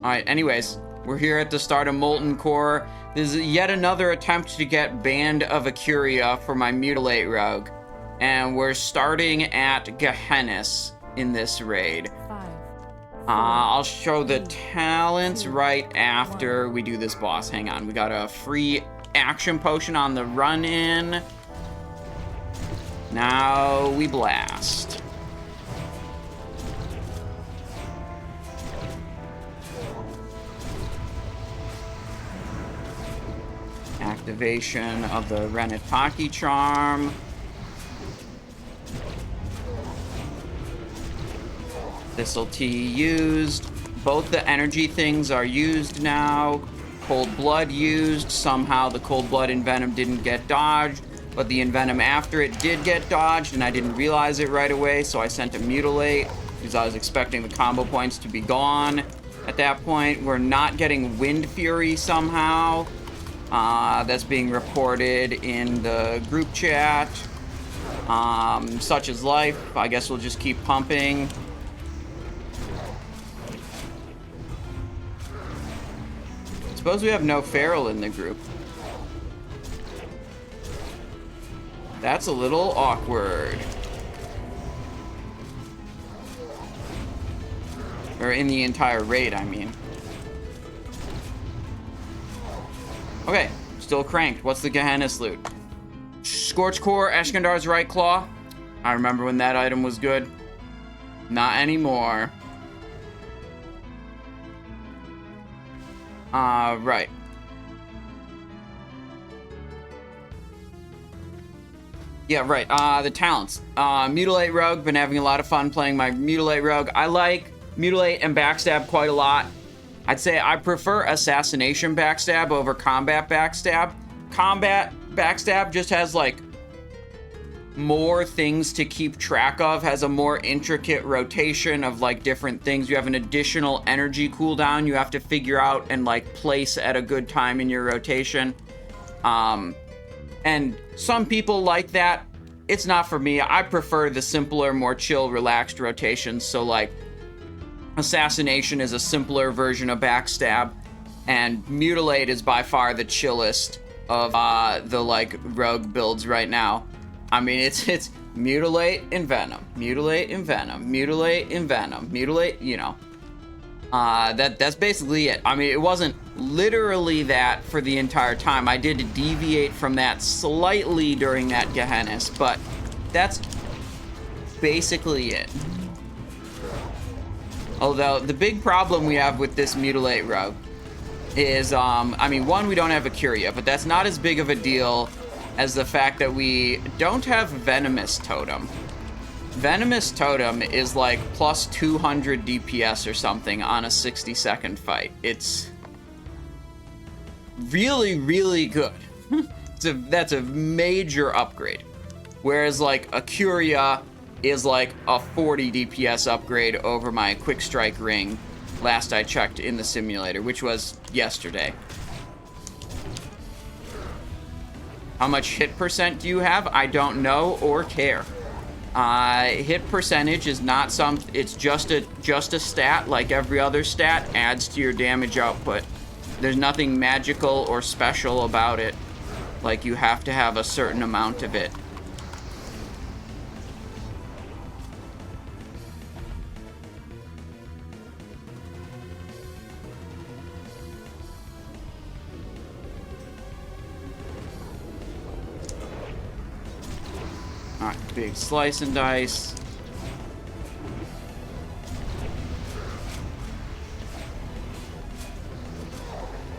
Alright, anyways, we're here at the start of Molten Core. This is yet another attempt to get Band of ACCURIA for my Mutilate Rogue. And we're starting at Gehennas in this raid. I'll show the talents right after we do this boss. Hang on, we got a free action potion on the run-in. Now we blast. Activation of the Renataki charm. Thistle Tea used. Both the energy things are used now. Cold Blood used. Somehow the Cold Blood Envenom didn't get dodged, but the Envenom after it did get dodged, and I didn't realize it right away, so I sent a Mutilate, because I was expecting the combo points to be gone. At that point, we're not getting Wind Fury somehow. That's being reported in the group chat. Such is life. I guess we'll just keep pumping. Suppose we have no Feral in the group. That's a little awkward. Or in the entire raid, I mean. Okay, still cranked. What's the Gehennas loot? Scorch Core, Eshkandar's Right Claw. I remember when that item was good. Not anymore. Right. Yeah, right. The talents. Mutilate Rogue. Been having a lot of fun playing my Mutilate Rogue. I like Mutilate and Backstab quite a lot. I'd say I prefer Assassination Backstab over Combat Backstab. Combat Backstab just has, like, more things to keep track of, has a more intricate rotation of, like, different things. You have an additional energy cooldown you have to figure out and, like, place at a good time in your rotation. And some people like that. It's not for me. I prefer the simpler, more chill, relaxed rotations. So, like, Assassination is a simpler version of Backstab, and Mutilate is by far the chillest of the, like, rogue builds right now. I mean, it's Mutilate, Envenom, Mutilate, Envenom, Mutilate, Envenom, Mutilate, you know. That's basically it. I mean, it wasn't literally that for the entire time. I did deviate from that slightly during that Gehennas, but that's basically it. Although, the big problem we have with this Mutilate Rogue is, I mean, one, we don't have ACCURIA, but that's not as big of a deal as the fact that we don't have Venomous Totem. Venomous Totem is like plus 200 DPS or something on a 60-second fight. It's really, really good. That's a major upgrade. Whereas, like, ACCURIA is like a 40 DPS upgrade over my Quick Strike Ring last I checked in the simulator, which was yesterday. How much hit percent do you have? I don't know or care. Hit percentage is not it's just a stat like every other stat, adds to your damage output. There's nothing magical or special about it. Like, you have to have a certain amount of it. Alright, big slice and dice.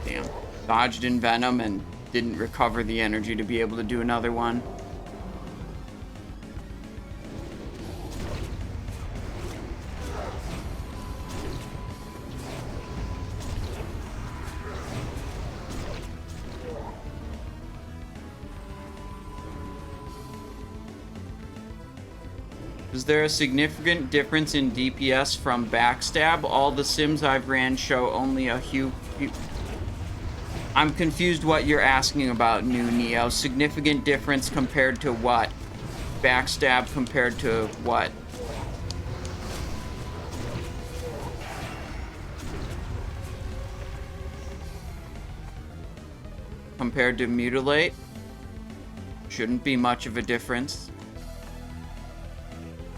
Damn. Dodged in Venom and didn't recover the energy to be able to do another one. Is there a significant difference in DPS from Backstab? All the sims I've ran show only a few... I'm confused what you're asking about, New Neo. Significant difference compared to what? Backstab compared to what? compared to Mutilate. Shouldn't be much of a difference.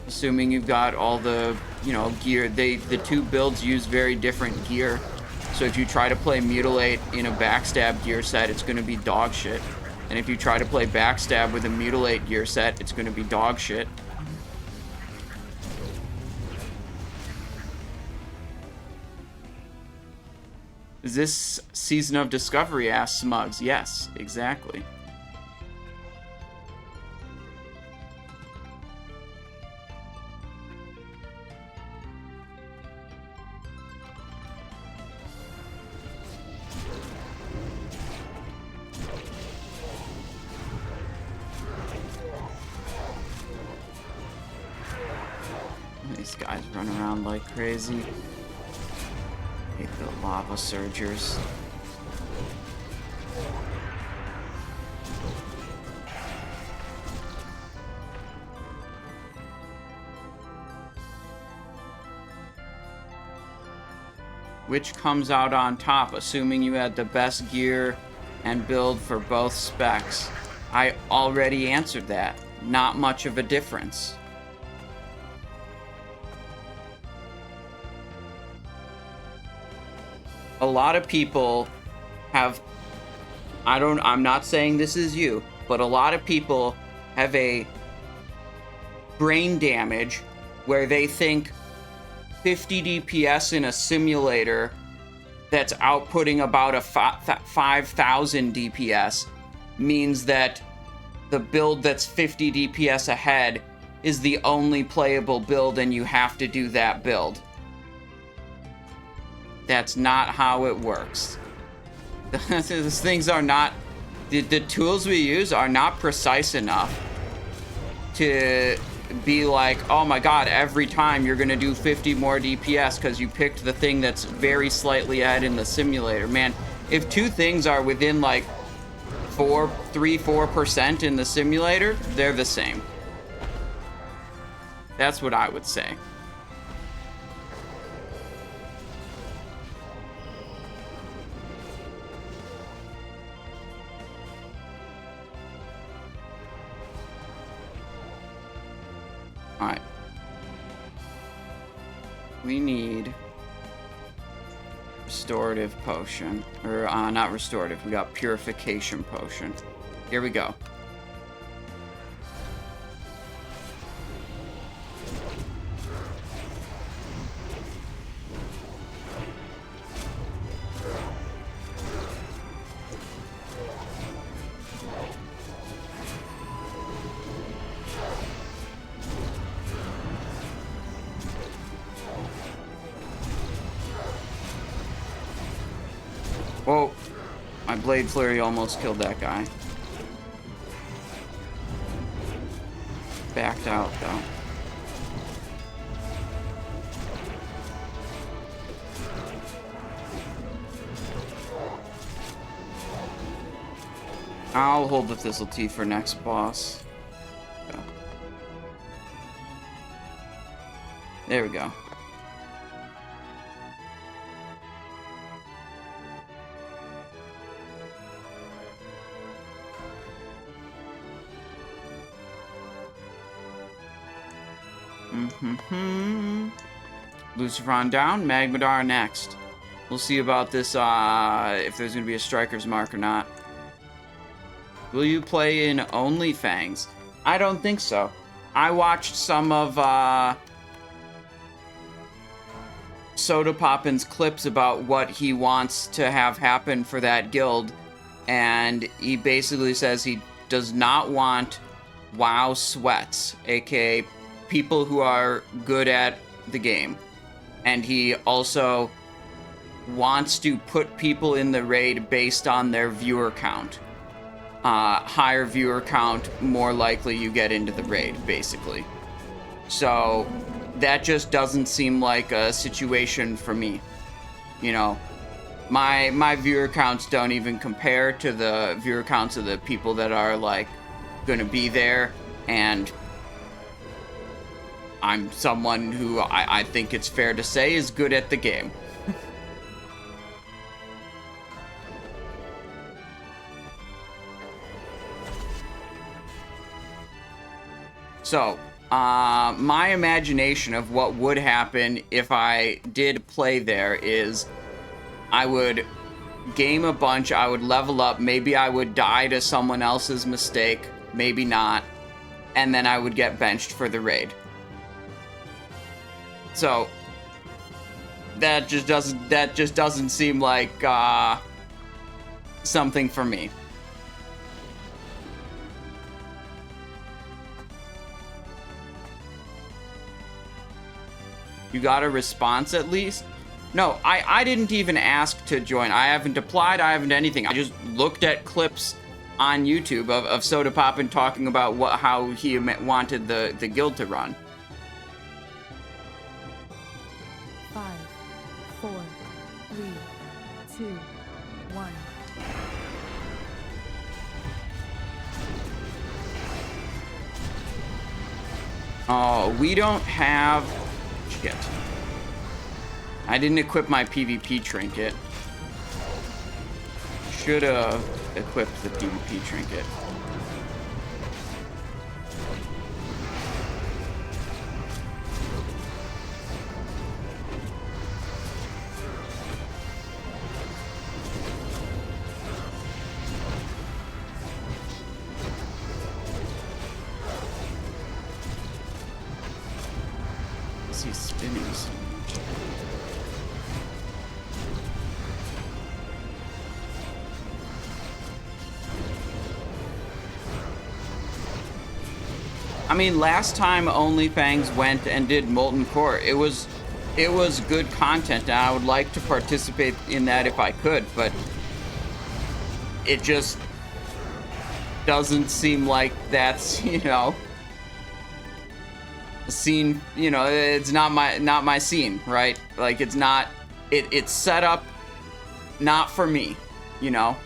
Assuming you've got all the, you know, gear. The two builds use very different gear. So if you try to play Mutilate in a Backstab gear set, it's going to be dog shit. And if you try to play Backstab with a Mutilate gear set, it's going to be dog shit. Is this Season of Discovery? Asks Smugs. Yes, exactly. These guys run around like crazy. Hate the lava surgers. Which comes out on top, assuming you had the best gear and build for both specs? I already answered that. Not much of a difference. A lot of people have, I'm not saying this is you, but a lot of people have a brain damage where they think 50 DPS in a simulator that's outputting about a 5,000 DPS means that the build that's 50 DPS ahead is the only playable build and you have to do that build. That's not how it works. These things are not, the tools we use are not precise enough to be like, oh my god, every time you're gonna do 50 more DPS because you picked the thing that's very slightly ahead in the simulator. Man, if two things are within like 4% in the simulator, they're the same. That's what I would say. Alright. We need restorative potion. Or, not restorative. We got purification potion. Here we go. Whoa, my Blade Flurry almost killed that guy. Backed out, though. I'll hold the Thistle Tea for next boss. Go. There we go. Lucifron down, Magmadar next. We'll see about this, if there's going to be a Striker's Mark or not. Will you play in OnlyFangs? I don't think so. I watched some of, Soda Poppin's clips about what he wants to have happen for that guild, and he basically says he does not want WoW sweats, aka people who are good at the game. And he also wants to put people in the raid based on their viewer count. Higher viewer count, more likely you get into the raid, basically. So that just doesn't seem like a situation for me. You know, my viewer counts don't even compare to the viewer counts of the people that are, like, gonna be there, and I'm someone who I think it's fair to say is good at the game. So, my imagination of what would happen if I did play there is I would game a bunch, I would level up, maybe I would die to someone else's mistake, maybe not, and then I would get benched for the raid. So, that just doesn't seem like something for me. You got a response at least? No, I didn't even ask to join. I haven't applied, I haven't anything. I just looked at clips on YouTube of Soda Poppin' talking about how he wanted the guild to run. 5, 4, 3, 2, 1. Oh, we don't have... Shit. I didn't equip my PvP trinket. Should have equipped the PvP trinket. He's spinning so much. I mean, last time OnlyFangs went and did Molten Core, it was good content, and I would like to participate in that if I could, but it just doesn't seem like that's, you know, scene, you know, it's not my scene, right? Like, it's not, it's set up not for me, you know.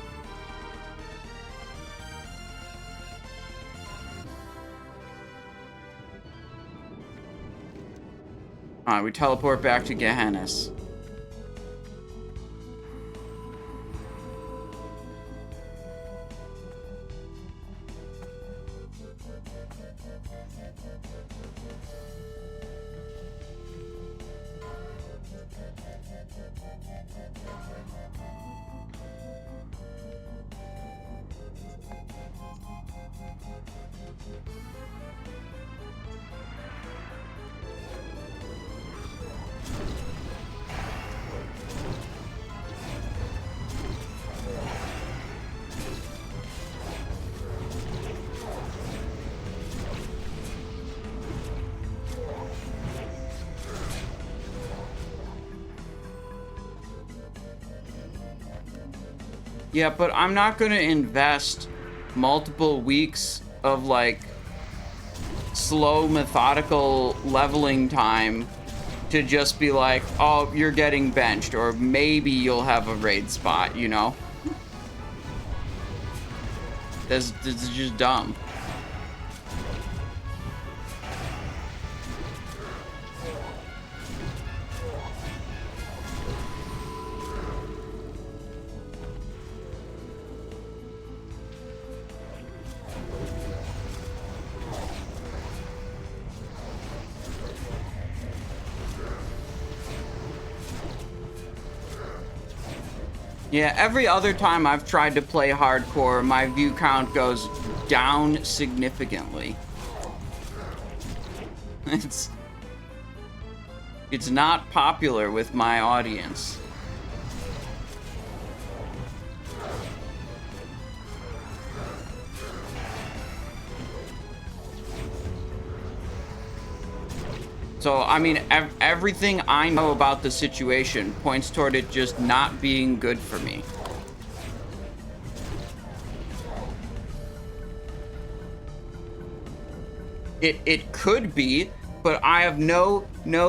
All right, we teleport back to Gehennas. Yeah, but I'm not gonna invest multiple weeks of, like, slow, methodical leveling time to just be like, oh, you're getting benched, or maybe you'll have a raid spot, you know? This is just dumb. Yeah, every other time I've tried to play hardcore, my view count goes down significantly. It's not popular with my audience. So, I mean, everything I know about the situation points toward it just not being good for me. It could be, but I have no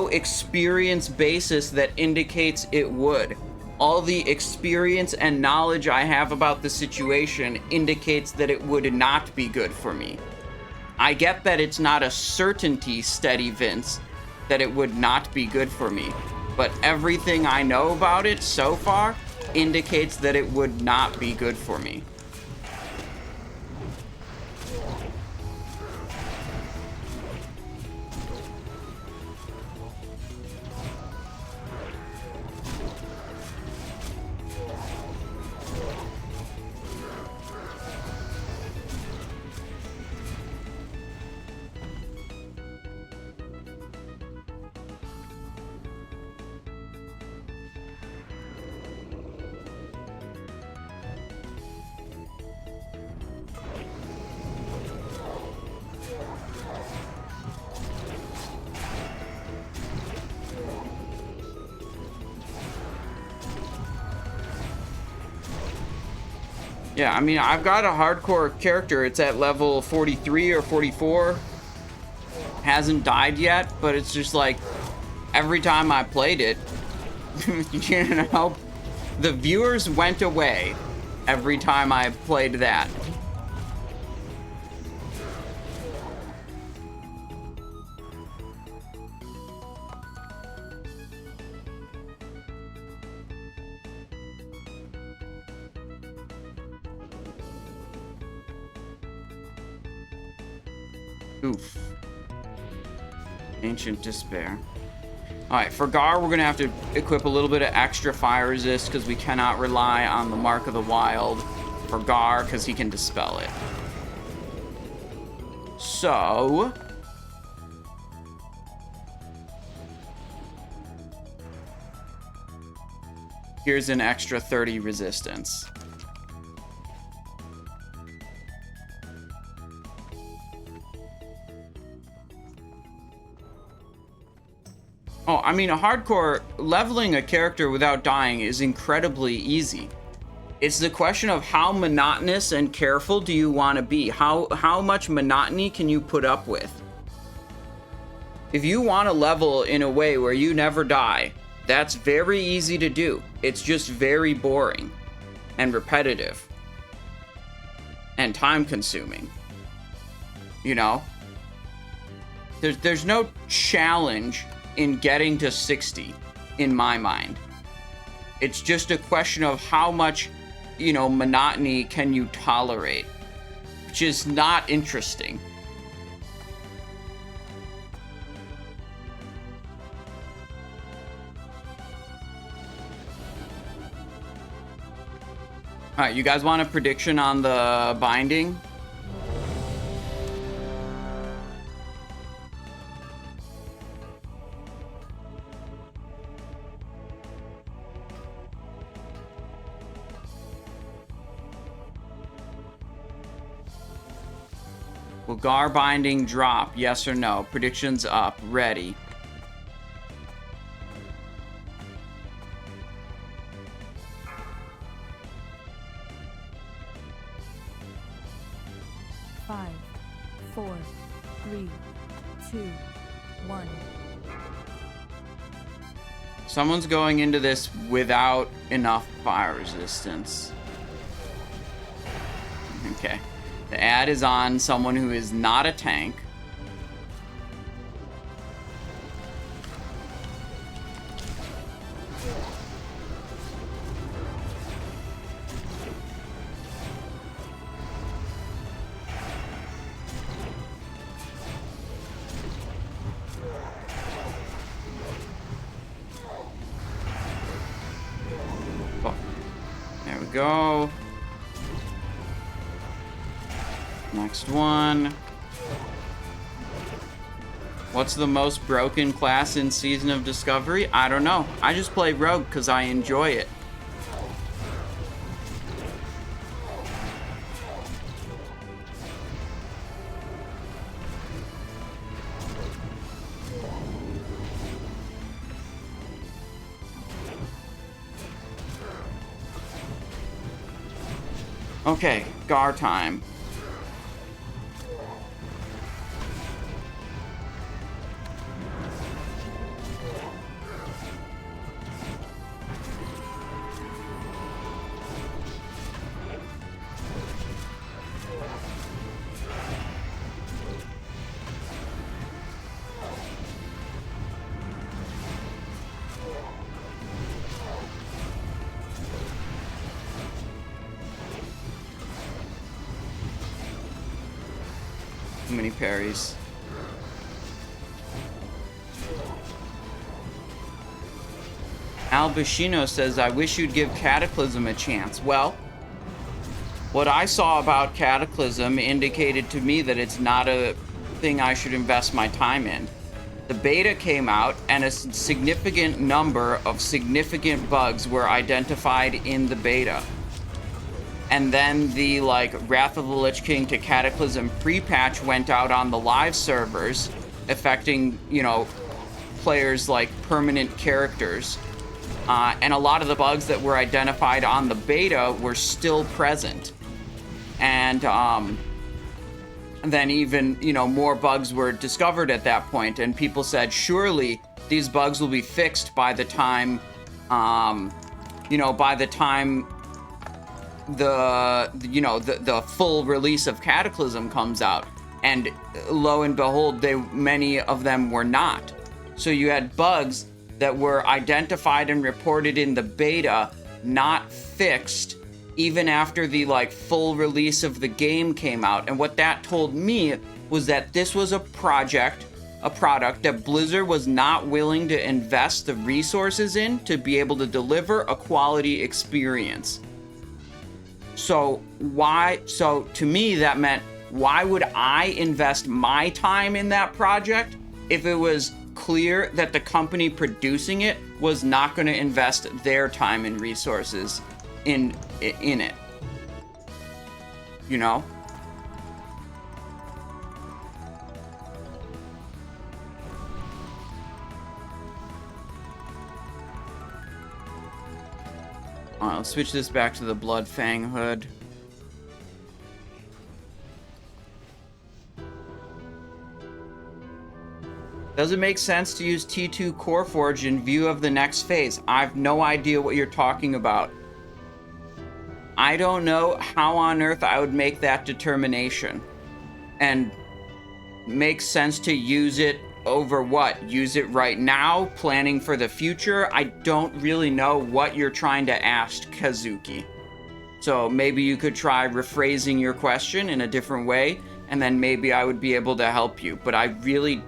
experience basis that indicates it would. All the experience and knowledge I have about the situation indicates that it would not be good for me. I get that it's not a certainty, Steady Vince, that it would not be good for me, but everything I know about it so far indicates that it would not be good for me. Yeah, I mean, I've got a hardcore character. It's at level 43 or 44. Hasn't died yet, but it's just like every time I played it, you know, the viewers went away every time I played that. Oof. Ancient Despair. Alright, for Garr, we're going to have to equip a little bit of extra fire resist because we cannot rely on the Mark of the Wild for Garr because he can dispel it. So... here's an extra 30 resistance. Oh, I mean, a hardcore leveling a character without dying is incredibly easy. It's the question of how monotonous and careful do you want to be? How much monotony can you put up with? If you want to level in a way where you never die, that's very easy to do. It's just very boring and repetitive and time consuming. You know? There's no challenge in getting to 60 in my mind. It's just a question of how much, you know, monotony can you tolerate, which is not interesting. All right, you guys want a prediction on the binding? Will Garr binding drop? Yes or no? Predictions up. Ready. Five, 4, 3, 2, 1. Someone's going into this without enough fire resistance. Okay. The ad is on someone who is not a tank. Oh, there we go. Next one. What's the most broken class in Season of Discovery? I don't know. I just play Rogue because I enjoy it. Okay, Garr time. Too many parries. Al Bashino says, I wish you'd give Cataclysm a chance. Well, what I saw about Cataclysm indicated to me that it's not a thing I should invest my time in. The beta came out, and a significant number of significant bugs were identified in the beta. And then the, like, Wrath of the Lich King to Cataclysm pre-patch went out on the live servers, affecting, you know, players like permanent characters. And a lot of the bugs that were identified on the beta were still present. And then even, you know, more bugs were discovered at that point, and people said, surely these bugs will be fixed by the time, you know, by the time the full release of Cataclysm comes out. And lo and behold, many of them were not. So you had bugs that were identified and reported in the beta, not fixed, even after the full release of the game came out. And what that told me was that this was a product that Blizzard was not willing to invest the resources in to be able to deliver a quality experience. So to me, that meant, why would I invest my time in that project if it was clear that the company producing it was not going to invest their time and resources in it? You know? Alright, let's switch this back to the Bloodfang hood. Does it make sense to use T2 Coreforge in view of the next phase? I have no idea what you're talking about. I don't know how on earth I would make that determination. And makes sense to use it over what? Use it right now, planning for the future? I don't really know what you're trying to ask, Kazuki. So maybe you could try rephrasing your question in a different way, and then maybe I would be able to help you. But I really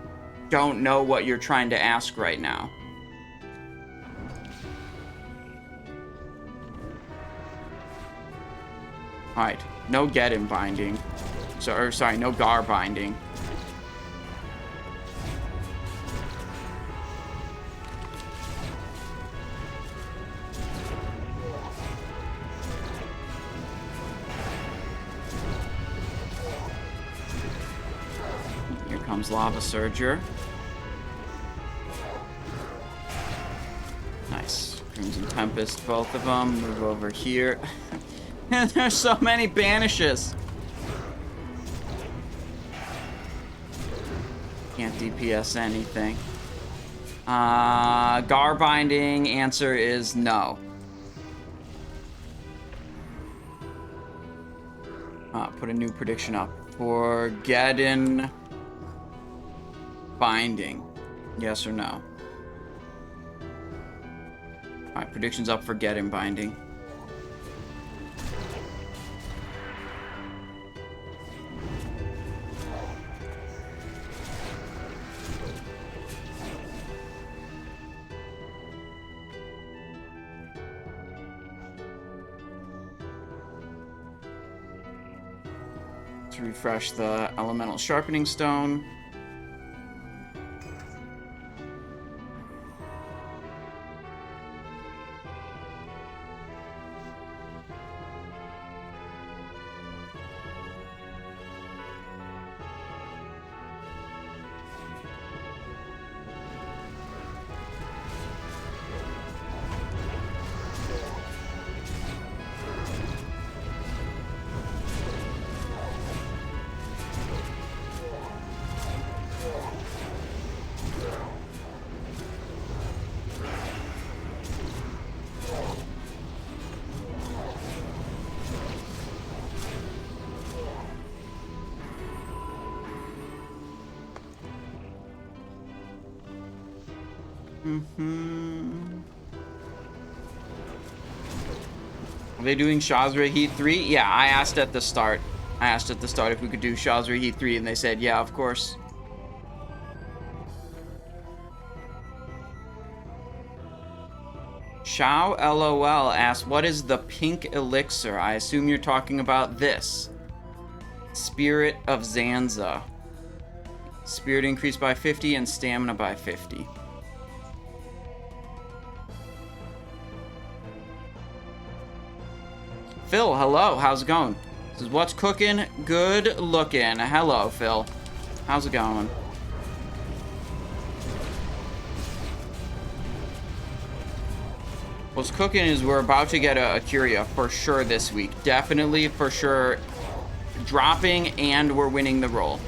don't know what you're trying to ask right now. Alright, no Geddon binding. Sorry, no Garr binding. Here comes Lava Surger. Nice. Crimson Tempest, both of them. Move over here. And there's so many banishes. Can't DPS anything. Garr binding, answer is no. Put a new prediction up for Geddon binding. Yes or no? Alright, predictions up for Geddon binding. To refresh the Elemental Sharpening Stone. Are they doing Shazzrah Heat 3? Yeah, I asked at the start. If we could do Shazzrah Heat 3, and they said, yeah, of course. Shao LOL asks, what is the pink elixir? I assume you're talking about this. Spirit of Zanza. Spirit increased by 50 and stamina by 50. Phil, hello. How's it going? This is what's cooking. Good looking. Hello, Phil. How's it going? What's cooking is we're about to get a ACCURIA for sure this week. Definitely for sure dropping and we're winning the roll.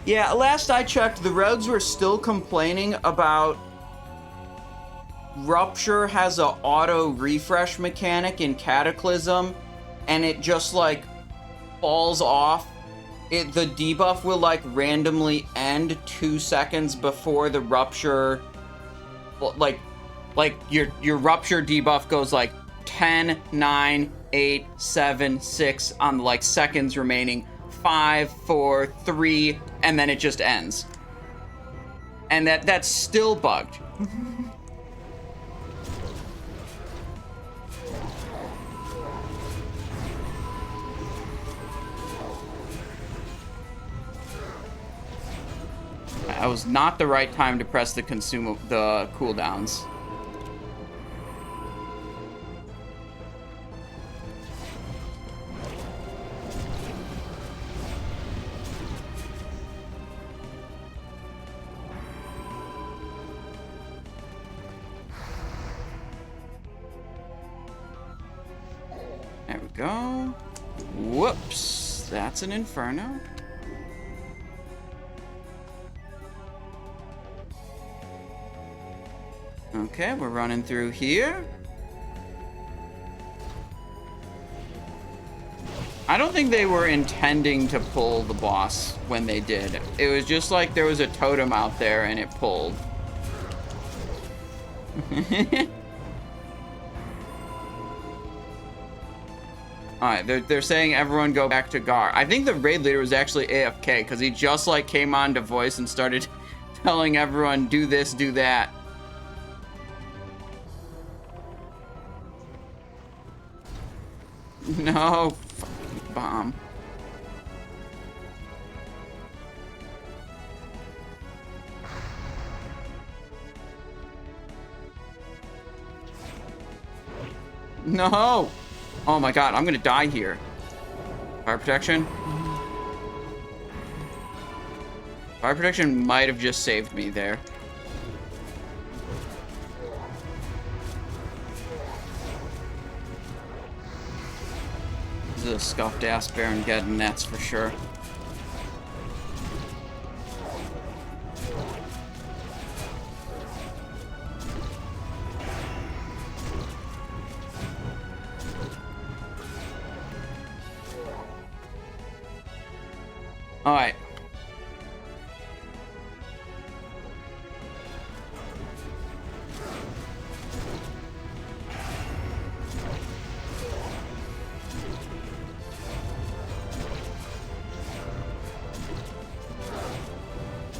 Yeah, last I checked, the rogues were still complaining about Rupture has a auto refresh mechanic in Cataclysm, and it just like falls off. The debuff will like randomly end 2 seconds before the Rupture, like your Rupture debuff goes like 10, 9, 8, 7, 6 on the like seconds remaining, 5, 4, 3, and then it just ends. And that's still bugged. That was not the right time to press the cooldowns. There we go. Whoops, that's an Inferno. Okay, we're running through here. I don't think they were intending to pull the boss when they did. It was just like there was a totem out there and it pulled. Alright, they're saying everyone go back to Garr. I think the raid leader was actually AFK because he just like came on to voice and started telling everyone do this, do that. No, fucking bomb. No! Oh my god, I'm gonna die here. Fire protection? Fire protection might have just saved me there. This is a scuffed ass Baron Geddon, that's for sure. Alright.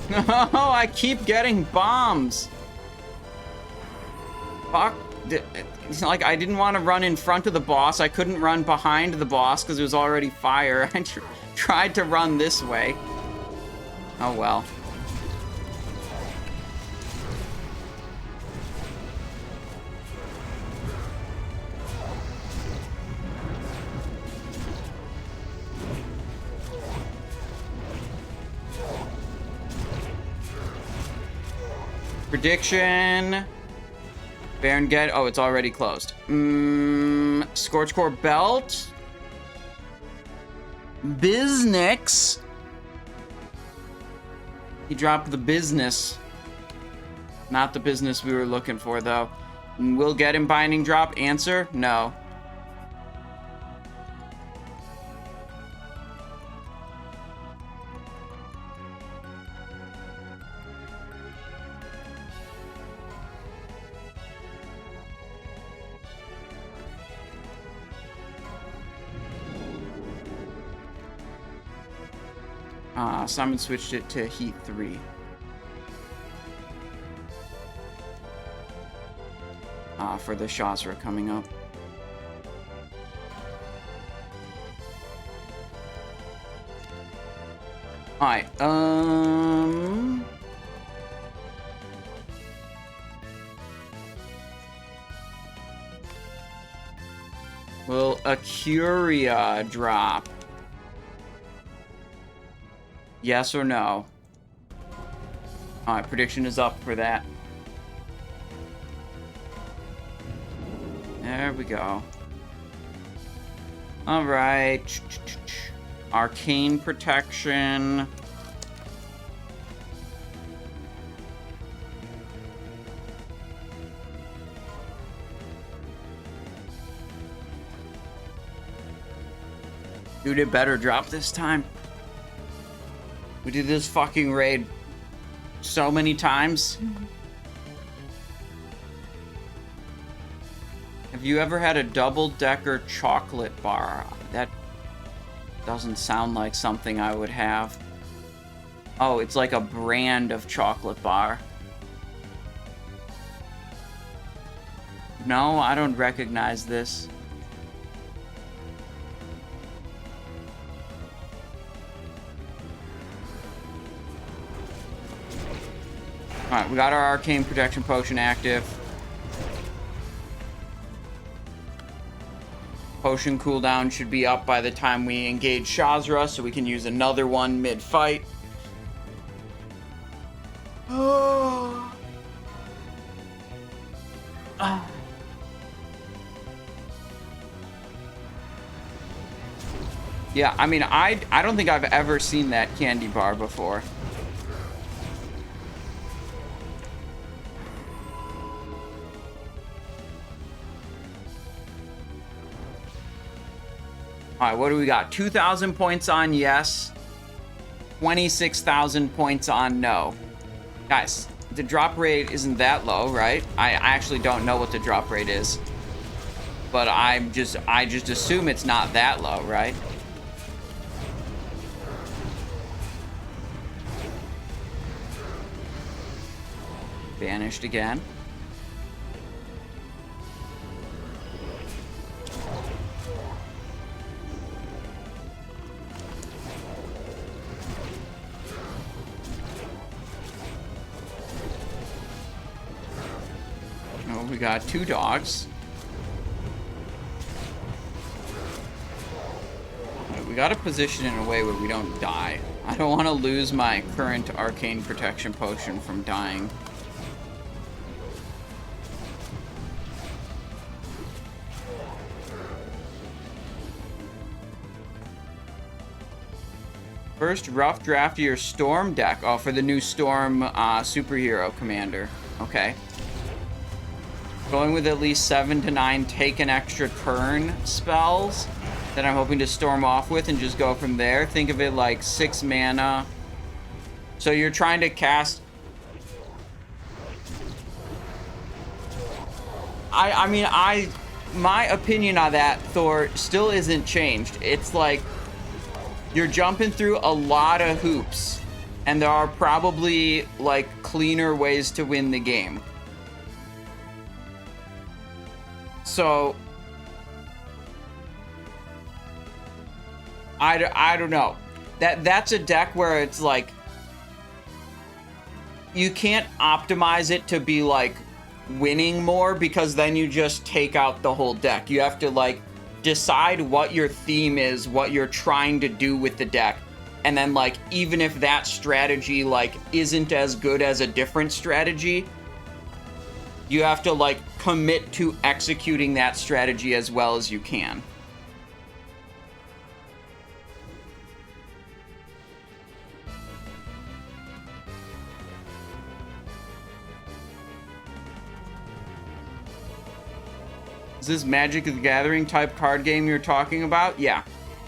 No, I keep getting bombs. Fuck. It's like I didn't want to run in front of the boss. I couldn't run behind the boss because it was already fire. I tried to run this way. Oh well. Prediction. Baron Geddon. Oh, it's already closed. Scorchcore Belt. Biznix. He dropped the business. Not the business we were looking for, though. We'll get him binding drop. Answer? No. Simon switched it to Heat 3. For the Shazzrah coming up. Alright, will ACCURIA drop? Yes or no? Alright, prediction is up for that. There we go. Alright. Arcane protection. Dude, it better drop this time. We did this fucking raid so many times. Have you ever had a double-decker chocolate bar? That doesn't sound like something I would have. Oh, it's like a brand of chocolate bar. No, I don't recognize this. Alright, we got our arcane protection potion active. Potion cooldown should be up by the time we engage Shazzrah, so we can use another one mid-fight. Oh. Yeah, I mean, I don't think I've ever seen that candy bar before. Alright, what do we got? 2,000 points on yes. 26,000 points on no. Guys, the drop rate isn't that low, right? I actually don't know what the drop rate is. But I just assume it's not that low, right? Vanished again. Oh, we got 2 dogs. We got to position in a way where we don't die. I don't want to lose my current arcane protection potion from dying. First rough draft of your Storm deck. Oh, for the new Storm superhero commander. Okay. Going with at least 7 to 9 take an extra turn spells that I'm hoping to storm off with and just go from there. Think of it like 6 mana. So you're trying to cast... My opinion on that, Thor, still isn't changed. It's like you're jumping through a lot of hoops, and there are probably like cleaner ways to win the game. So I don't know. That's a deck where it's like you can't optimize it to be like winning more, because then you just take out the whole deck. You have to like decide what your theme is, what you're trying to do with the deck, and then like even if that strategy like isn't as good as a different strategy, you have to like commit to executing that strategy as well as you can. Is this Magic the Gathering type card game you're talking about? Yeah.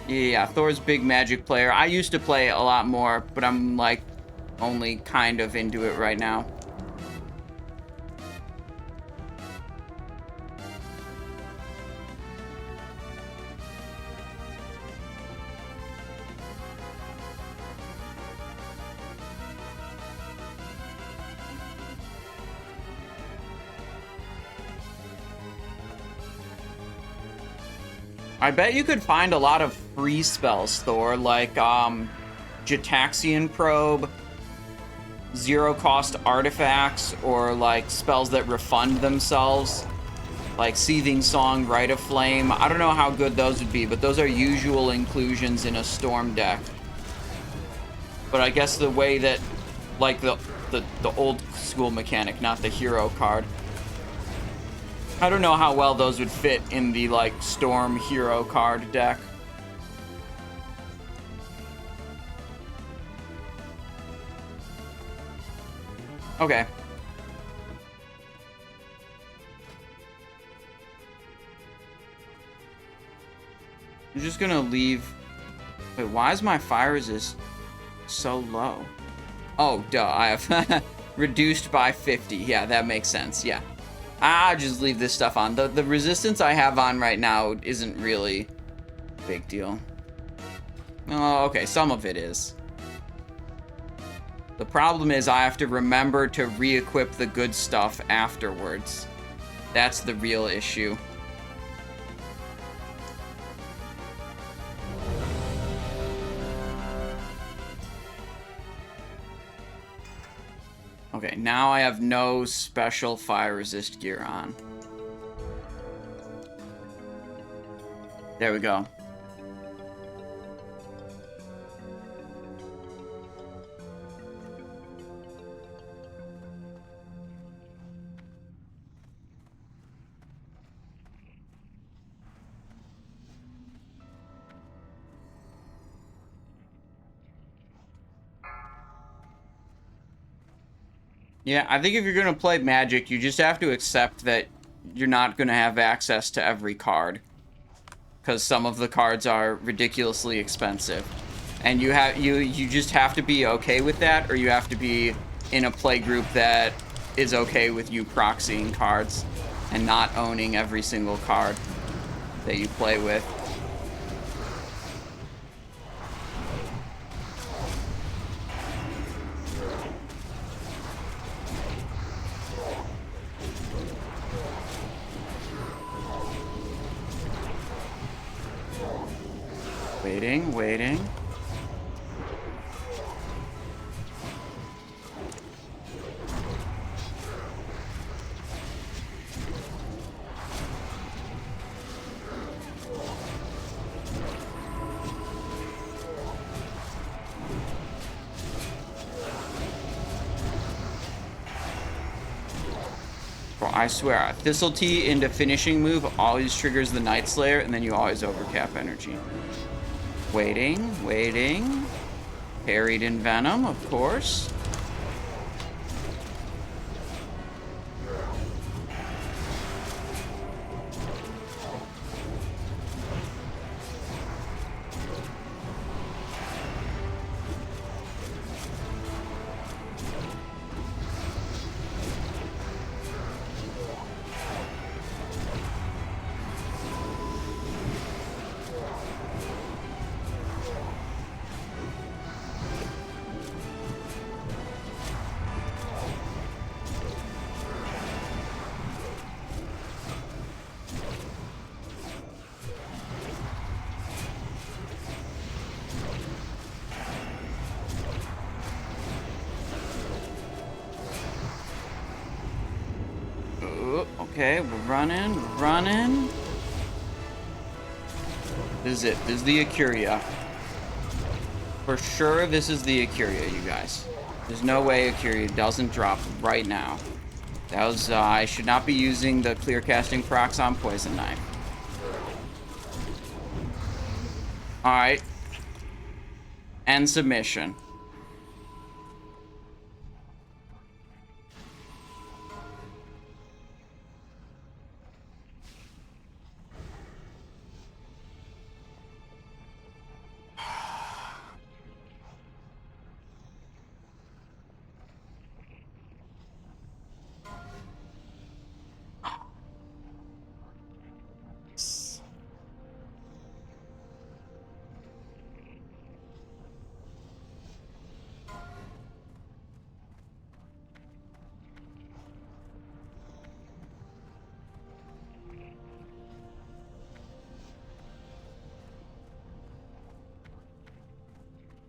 Yeah, Thor's big Magic player. I used to play a lot more, but I'm like only kind of into it right now. I bet you could find a lot of free spells, Thor, like Gitaxian Probe, zero-cost artifacts, or like spells that refund themselves, like Seething Song, Rite of Flame. I don't know how good those would be, but those are usual inclusions in a Storm deck. But I guess the way that, like, the old school mechanic, not the hero card. I don't know how well those would fit in the, like, Storm hero card deck. Okay. I'm just gonna leave... Wait, why is my fire resist so low? Oh, duh, I have reduced by 50. Yeah, that makes sense, yeah. I'll just leave this stuff on. The resistance I have on right now isn't really a big deal. Oh, okay, some of it is. The problem is I have to remember to re-equip the good stuff afterwards. That's the real issue. Okay, now I have no special fire resist gear on. There we go. Yeah, I think if you're going to play Magic, you just have to accept that you're not going to have access to every card. Because some of the cards are ridiculously expensive. And you just have to be okay with that, or you have to be in a play group that is okay with you proxying cards and not owning every single card that you play with. Waiting. Bro, I swear, Thistle Tea into finishing move always triggers the Night Slayer, and then you always overcap energy. Waiting. Parried in Venom, of course. Okay, we're running. This is it. This is the ACCURIA. For sure, this is the ACCURIA, you guys. There's no way ACCURIA doesn't drop right now. That was, I should not be using the clear casting procs on Poison Knife. Alright. End submission.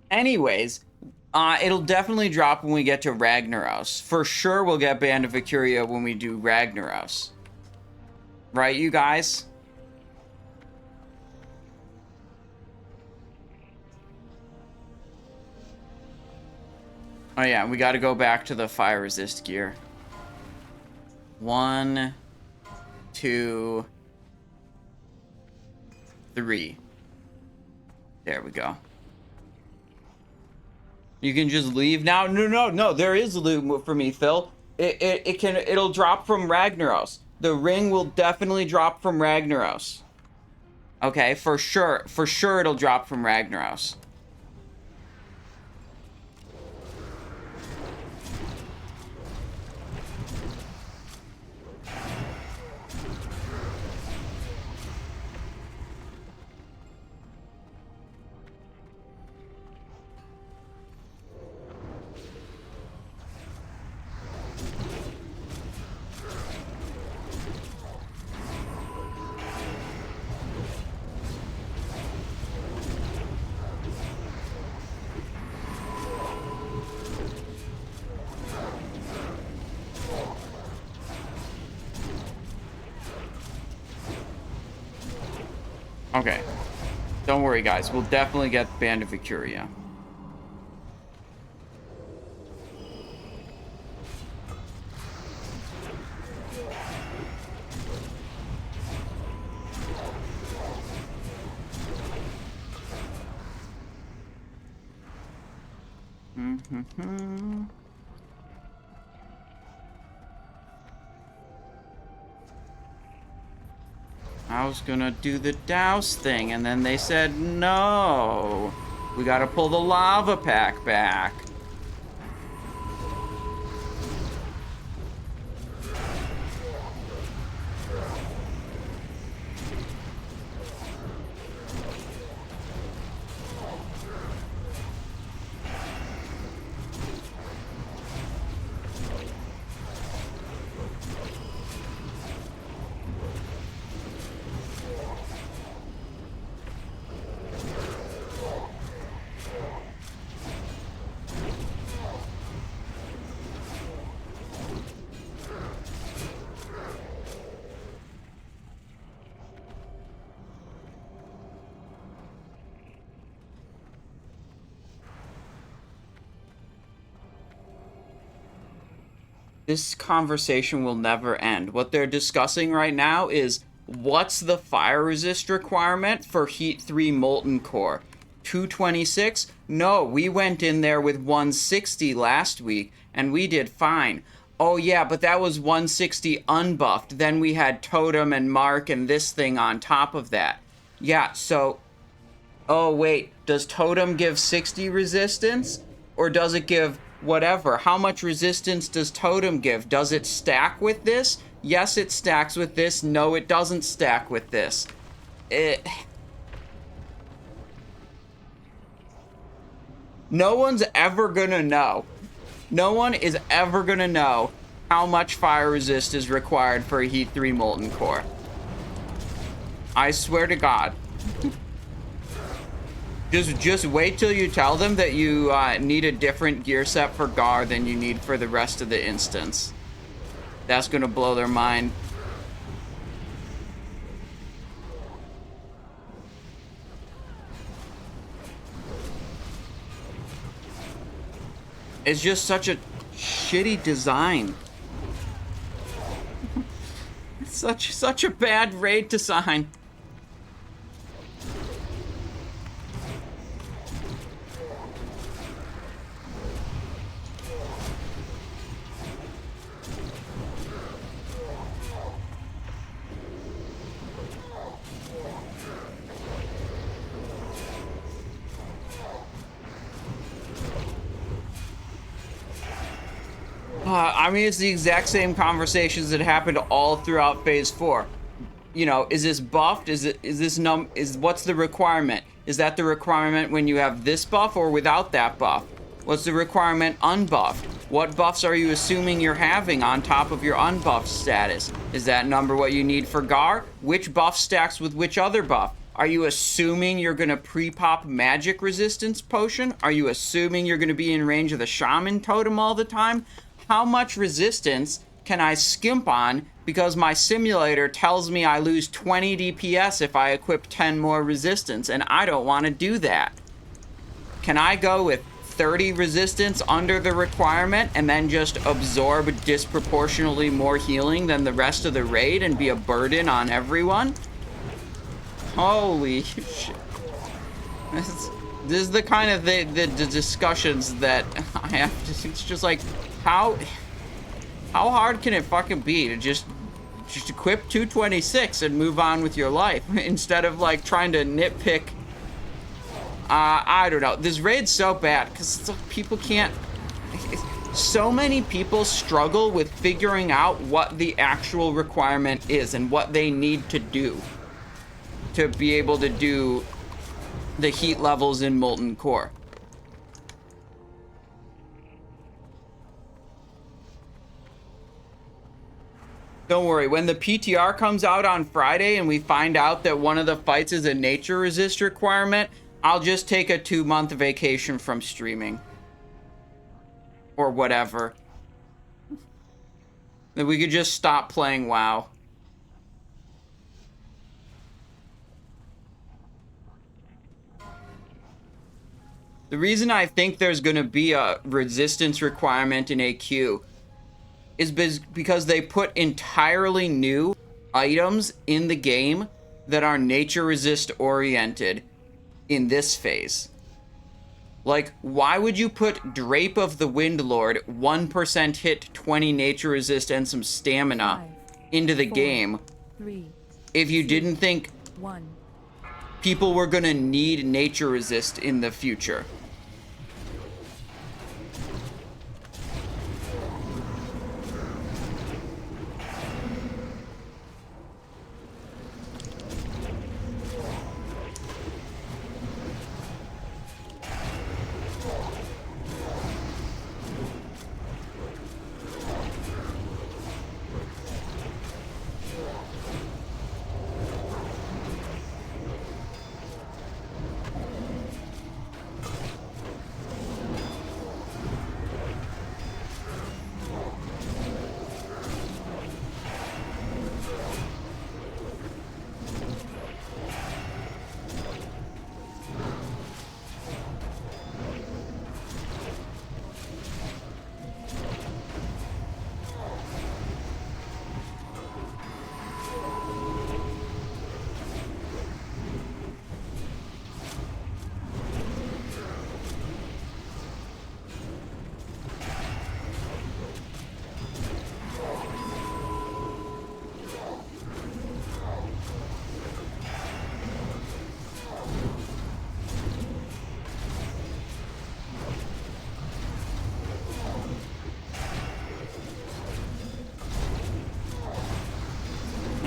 Anyways, it'll definitely drop when we get to Ragnaros. For sure we'll get Band of ACCURIA when we do Ragnaros. Right, you guys? Oh yeah, we gotta go back to the fire resist gear. 1, 2, 3. There we go. You can just leave now? No, there is loot for me, Phil. It'll drop from Ragnaros. The ring will definitely drop from Ragnaros. Okay, for sure it'll drop from Ragnaros. Okay. Don't worry, guys. We'll definitely get Band of ACCURIA. I was gonna do the douse thing, and then they said no. We gotta pull the lava pack back. This conversation will never end. What they're discussing right now is what's the fire resist requirement for Heat 3 Molten Core? 226? No, we went in there with 160 last week, and we did fine. Oh yeah, but that was 160 unbuffed. Then we had Totem and Mark and this thing on top of that. Yeah, so... Oh wait, does Totem give 60 resistance? Or does it give... whatever? How much resistance does Totem give? Does it stack with this? Yes, it stacks with this. No, it doesn't stack with this. No one's ever gonna know. No one is ever gonna know how much fire resist is required for a Heat 3 Molten Core. I swear to God. Just wait till you tell them that you need a different gear set for Garr than you need for the rest of the instance. That's gonna blow their mind. It's just such a shitty design. Such a bad raid design. I mean, it's the exact same conversations that happened all throughout Phase 4. You know, is this buffed? What's the requirement? Is that the requirement when you have this buff or without that buff? What's the requirement unbuffed? What buffs are you assuming you're having on top of your unbuffed status? Is that number what you need for Garr? Which buff stacks with which other buff? Are you assuming you're gonna pre-pop magic resistance potion? Are you assuming you're gonna be in range of the shaman totem all the time? How much resistance can I skimp on because my simulator tells me I lose 20 DPS if I equip 10 more resistance, and I don't want to do that? Can I go with 30 resistance under the requirement and then just absorb disproportionately more healing than the rest of the raid and be a burden on everyone? Holy shit. This is the kind of the discussions that I have to, it's just like, how hard can it fucking be to just equip 226 and move on with your life instead of like trying to nitpick? I don't know. This raid's so bad because people can't. So many people struggle with figuring out what the actual requirement is and what they need to do to be able to do the heat levels in Molten Core. Don't worry, when the PTR comes out on Friday and we find out that one of the fights is a nature resist requirement, I'll just take a 2-month vacation from streaming. Or whatever. Then we could just stop playing WoW. The reason I think there's gonna be a resistance requirement in AQ is because they put entirely new items in the game that are nature resist oriented in this phase. Like, why would you put Drape of the Windlord, 1% hit, 20 nature resist, and some stamina into the game if you didn't think people were gonna need nature resist in the future?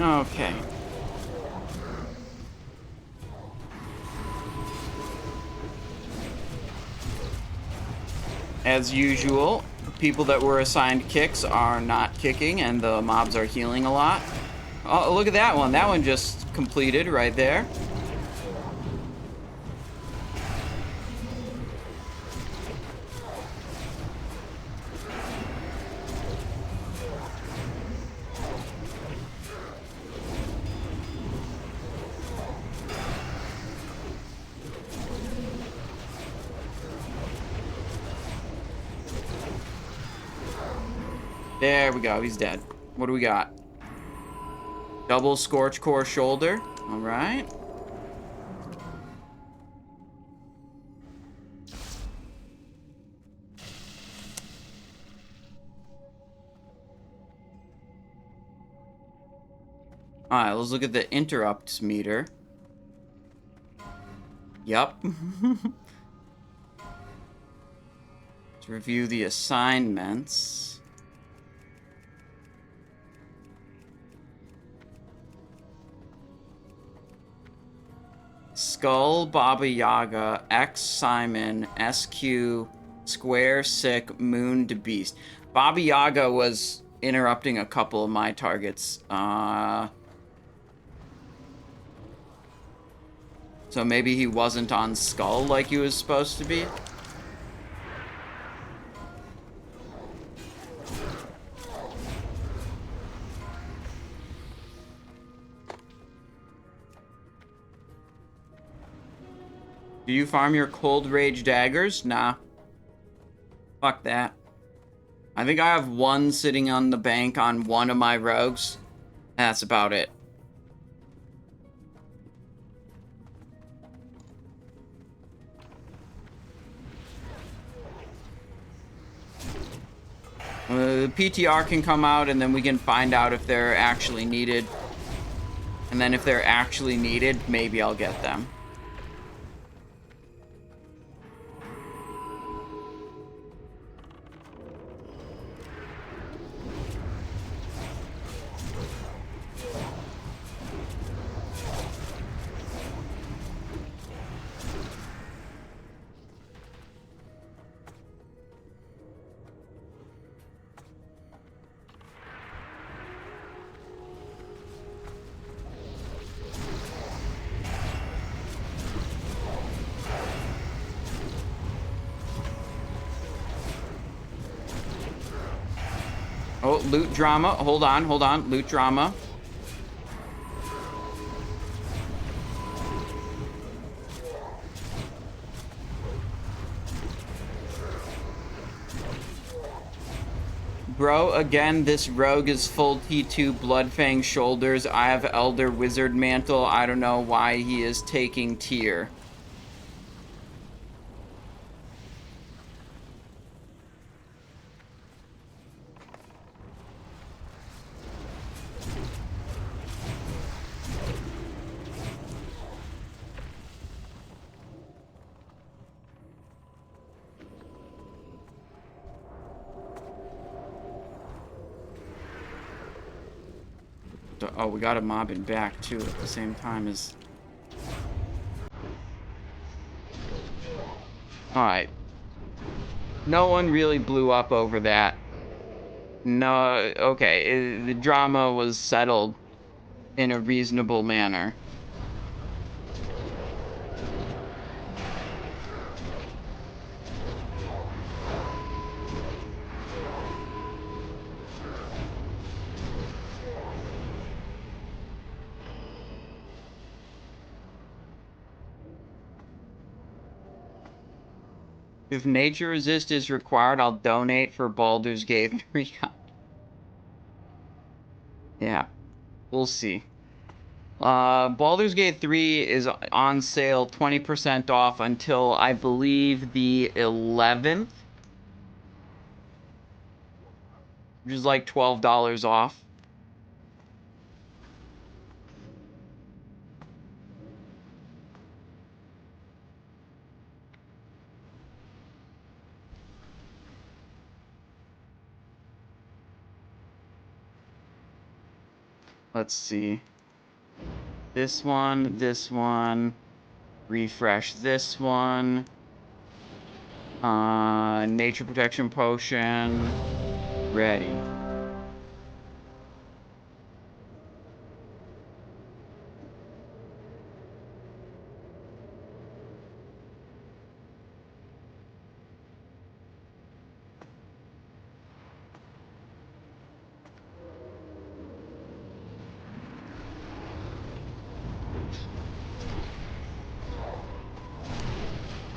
Okay. As usual, people that were assigned kicks are not kicking and the mobs are healing a lot. Oh, look at that one. That one just completed right there. There we go, he's dead. What do we got? Double Scorch Core Shoulder. Alright. Alright, let's look at the interrupts meter. Yup. Let's review the assignments. Skull, Baba Yaga, X Simon, SQ, Square, Sick, Moon to Beast. Baba Yaga was interrupting a couple of my targets. So maybe he wasn't on Skull like he was supposed to be. Do you farm your Cold Rage daggers? Nah. Fuck that. I think I have one sitting on the bank on one of my rogues. That's about it. The PTR can come out and then we can find out if they're actually needed. And then if they're actually needed, maybe I'll get them. Oh, loot drama. Hold on, hold on. Loot drama. Bro, again, this rogue is full T2 Bloodfang shoulders. I have Elder Wizard Mantle. I don't know why he is taking tier. Oh, we got a mob in back, too, at the same time as... Alright. No one really blew up over that. No, okay. The drama was settled in a reasonable manner. If nature resist is required, I'll donate for Baldur's Gate 3. Yeah, we'll see. Baldur's Gate 3 is on sale 20% off until, I believe, the 11th. Which is like $12 off. Let's see. This one, refresh this one. Nature protection potion, ready.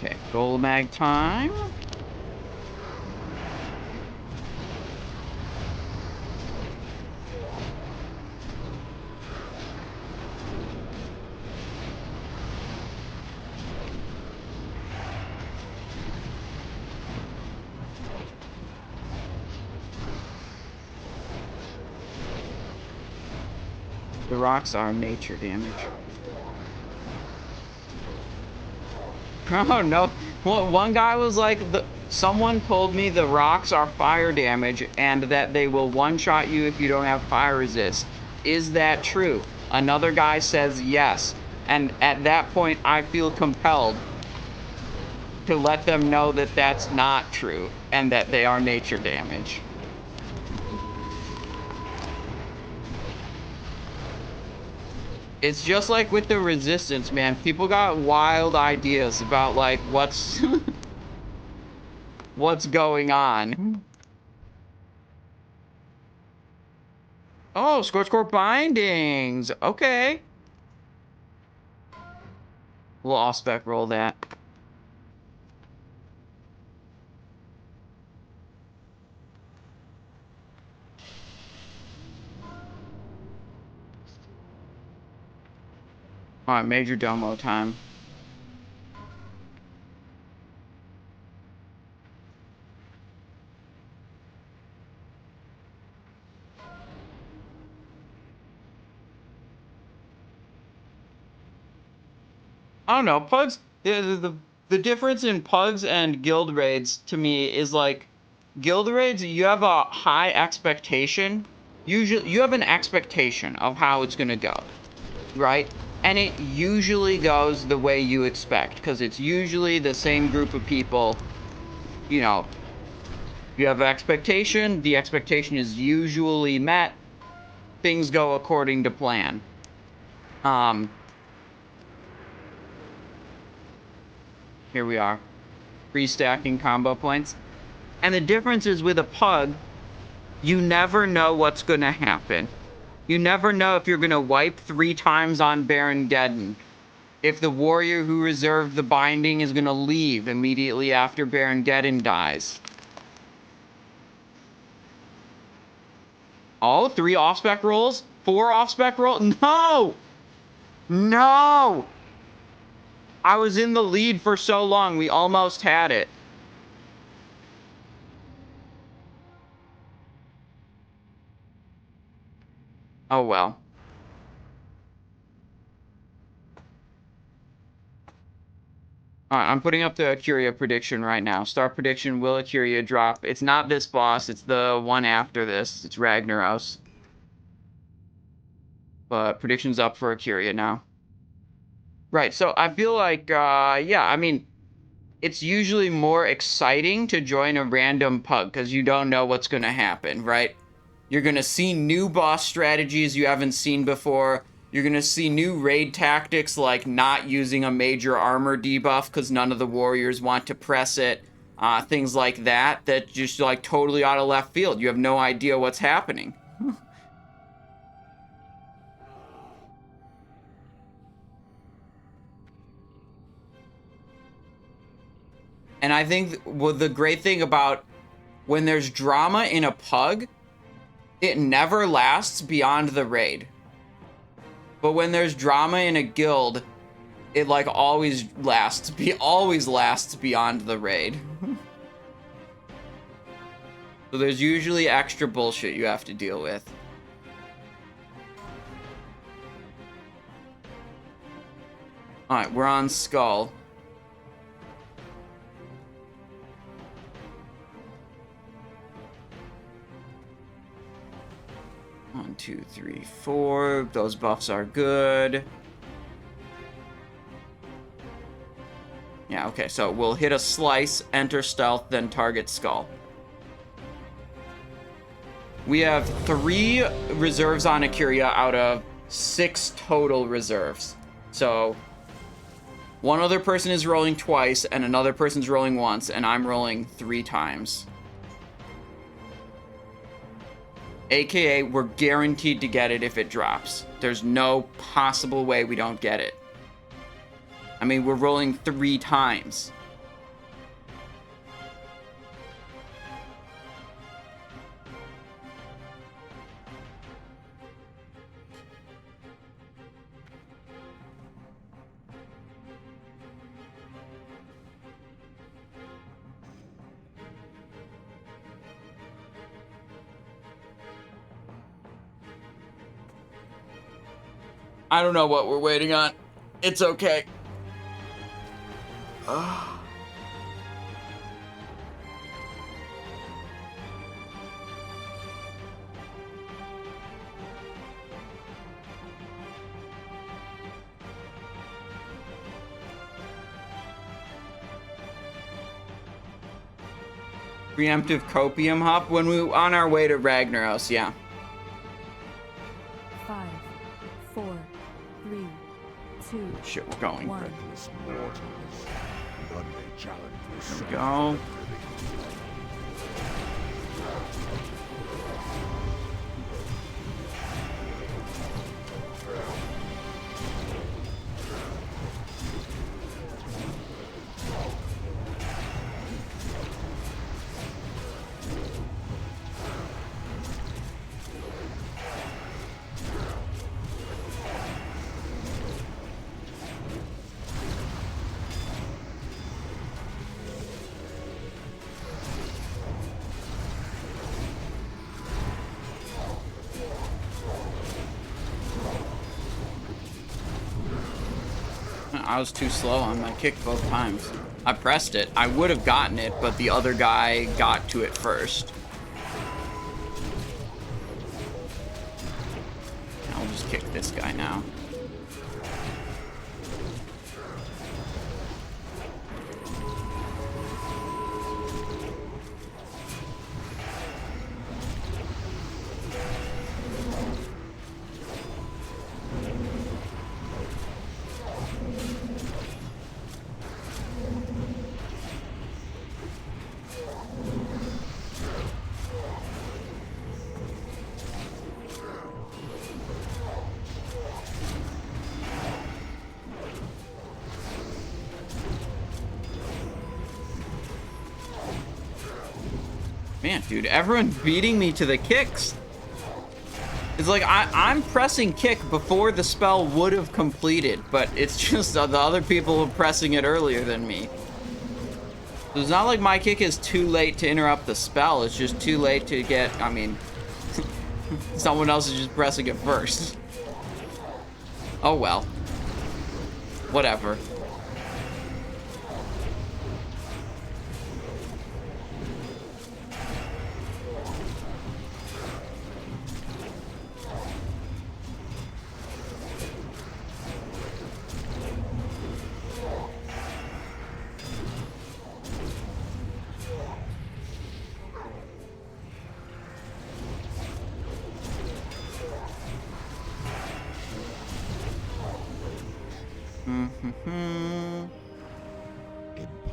Okay, Golemagg time. The rocks are nature damage. Oh no! Well, one guy was like, someone told me the rocks are fire damage and that they will one-shot you if you don't have fire resist. Is that true? Another guy says yes, and at that point I feel compelled to let them know that that's not true and that they are nature damage. It's just like with the resistance, man. People got wild ideas about like what's what's going on. Oh, Scorchcore bindings. Okay. We'll off-spec roll that. Alright, Majordomo time. I don't know, pugs, the difference in pugs and guild raids to me is like, guild raids, you have a high expectation. Usually, you have an expectation of how it's gonna go, right? And it usually goes the way you expect, because it's usually the same group of people. You know, you have an expectation, the expectation is usually met, things go according to plan. Here we are. Free stacking combo points. And the difference is with a pug, you never know what's going to happen. You never know if you're going to wipe 3 times on Baron Geddon. If the warrior who reserved the binding is going to leave immediately after Baron Geddon dies. Oh, 3 off-spec rolls? 4 off-spec rolls? No! No! I was in the lead for so long, we almost had it. Oh well. Alright, I'm putting up the ACCURIA prediction right now. Star prediction, will ACCURIA drop? It's not this boss, it's the one after this. It's Ragnaros. But prediction's up for ACCURIA now. Right, so I feel like, yeah, I mean, it's usually more exciting to join a random pug, because you don't know what's going to happen, right? You're going to see new boss strategies you haven't seen before. You're going to see new raid tactics, like not using a major armor debuff because none of the warriors want to press it. Things like that, that just like totally out of left field. You have no idea what's happening. And I think the great thing about when there's drama in a pug, it never lasts beyond the raid. But when there's drama in a guild, it like always lasts beyond the raid. So there's usually extra bullshit you have to deal with. Alright, we're on Skull. One, 2, 3, 4. Those buffs are good. Yeah, okay, so we'll hit a slice, enter stealth, then target skull. We have 3 reserves on ACCURIA out of 6 total reserves. So, one other person is rolling twice, and another person's rolling once, and I'm rolling 3 times. AKA, we're guaranteed to get it if it drops. There's no possible way we don't get it. I mean, we're rolling 3 times. I don't know what we're waiting on. It's okay. Preemptive copium hop when we on our way to Ragnaros, yeah. 5, 4, 3, 2. Shit, we're going. 1. There we go. I was too slow on my kick both times. I pressed it. I would have gotten it, but the other guy got to it first. I'll just kick this guy now. Man, dude, everyone's beating me to the kicks. It's like I'm pressing kick before the spell would have completed, but it's just the other people are pressing it earlier than me. So it's not like my kick is too late to interrupt the spell, it's just too late to get, I mean, someone else is just pressing it first. Oh well. Whatever.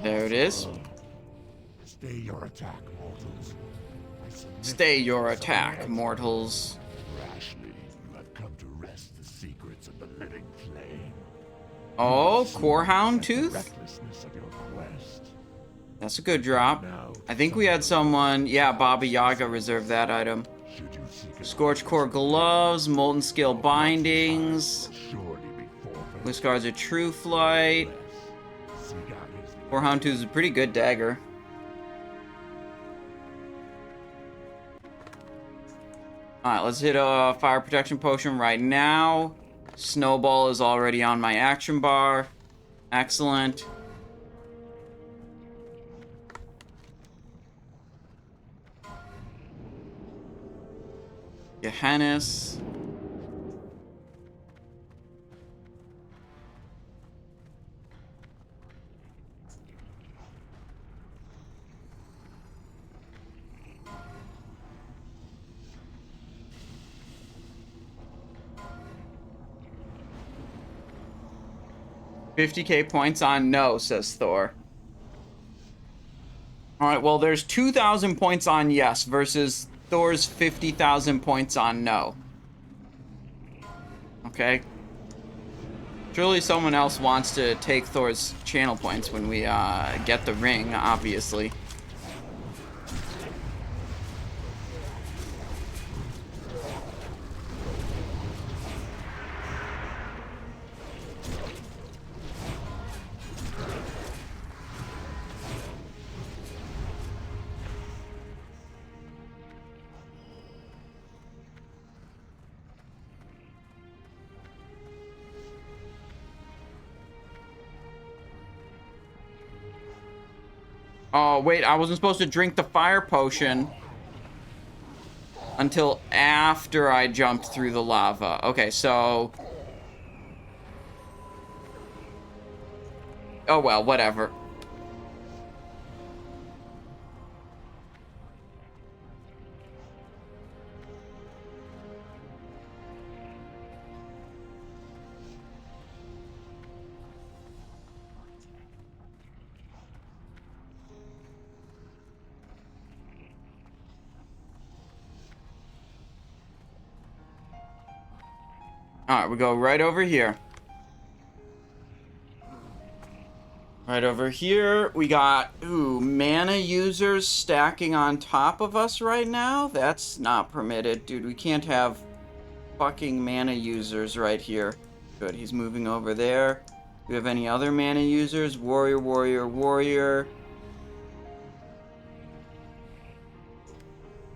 There it is. Stay your attack, mortals. Stay your attack, mortals. Rashly, you have come to wrest the secrets of the living flame. Oh, Corehound Tooth? Recklessness of your quest. That's a good drop. I think we had someone, yeah, Baba Yaga reserve that item. Should you seek Scorch Core Gloves, Molten Scale Bindings, surely be forfeit. Blue Scars of True Flight. Seek out his Corehound Tooth is a pretty good dagger. Alright, let's hit a Fire Protection Potion right now. Snowball is already on my action bar. Excellent. Gehennas. $50K points on no, says Thor. Alright, well, there's 2,000 points on yes versus Thor's 50,000 points on no. Okay. Surely someone else wants to take Thor's channel points when we get the ring, obviously. Oh, wait, I wasn't supposed to drink the fire potion until after I jumped through the lava. Okay, so... Oh, well, whatever. Alright, we go right over here. Right over here, we got, ooh, mana users stacking on top of us right now? That's not permitted, dude. We can't have fucking mana users right here. Good, he's moving over there. Do we have any other mana users? Warrior, warrior, warrior.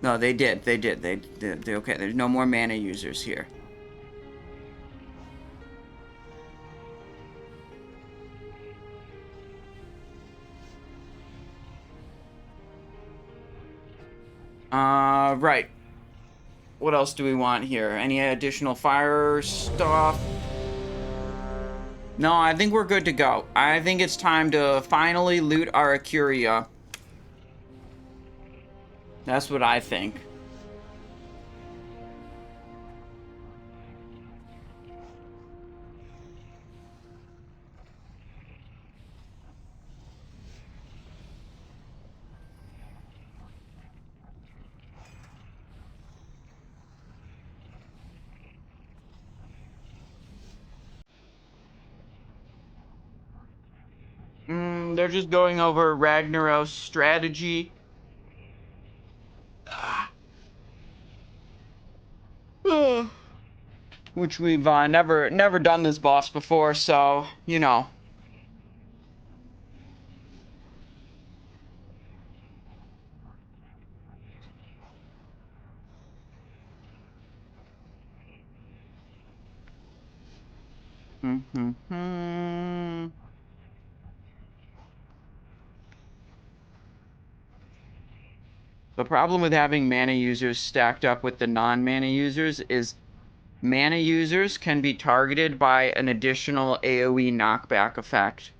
No, they did. They did. They okay, there's no more mana users here. Right. What else do we want here? Any additional fire stuff? No, I think we're good to go. I think it's time to finally loot our ACCURIA. That's what I think. They're just going over Ragnaros strategy. Which we've never done this boss before, so, you know. The problem with having mana users stacked up with the non-mana users is mana users can be targeted by an additional AoE knockback effect.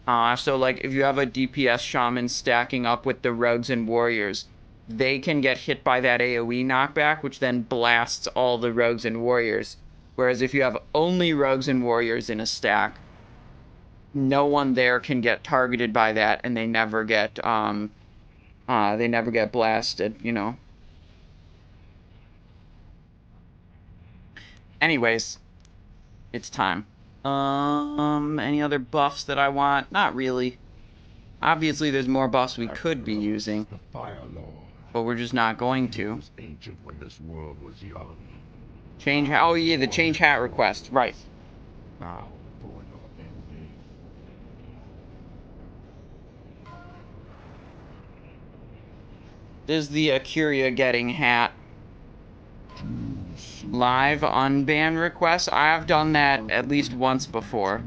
So like if you have a DPS shaman stacking up with the rogues and warriors, they can get hit by that AoE knockback, which then blasts all the rogues and warriors. Whereas if you have only rogues and warriors in a stack, no one there can get targeted by that, and they never get blasted, you know. Anyways, it's time. Any other buffs that I want? Not really. Obviously, there's more buffs we could be using, but we're just not going to. Ancient when this world was young. Change. Oh yeah, the change hat request. Right. Now for your ending. This is the ACCURIA getting hat. Live unban request. I have done that at least once before.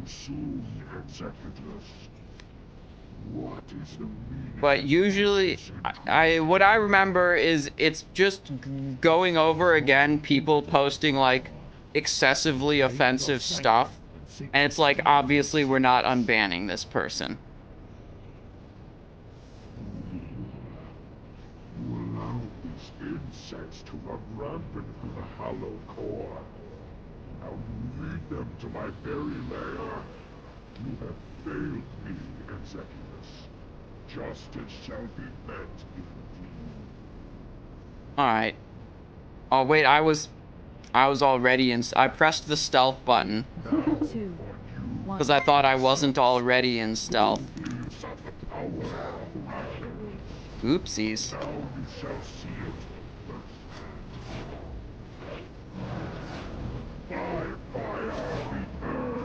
But usually, what I remember is it's just going over again people posting like excessively offensive stuff, and it's like obviously we're not unbanning this person. You allow these insects to run rampant through the hollow core. Now you lead them to my very lair. You have failed me, Executus. Justice shall be met indeed. Alright. Oh wait, I was already in. I pressed the stealth button because I thought I wasn't already in stealth. Oopsies. Now you shall see it firsthand. By fire be burned.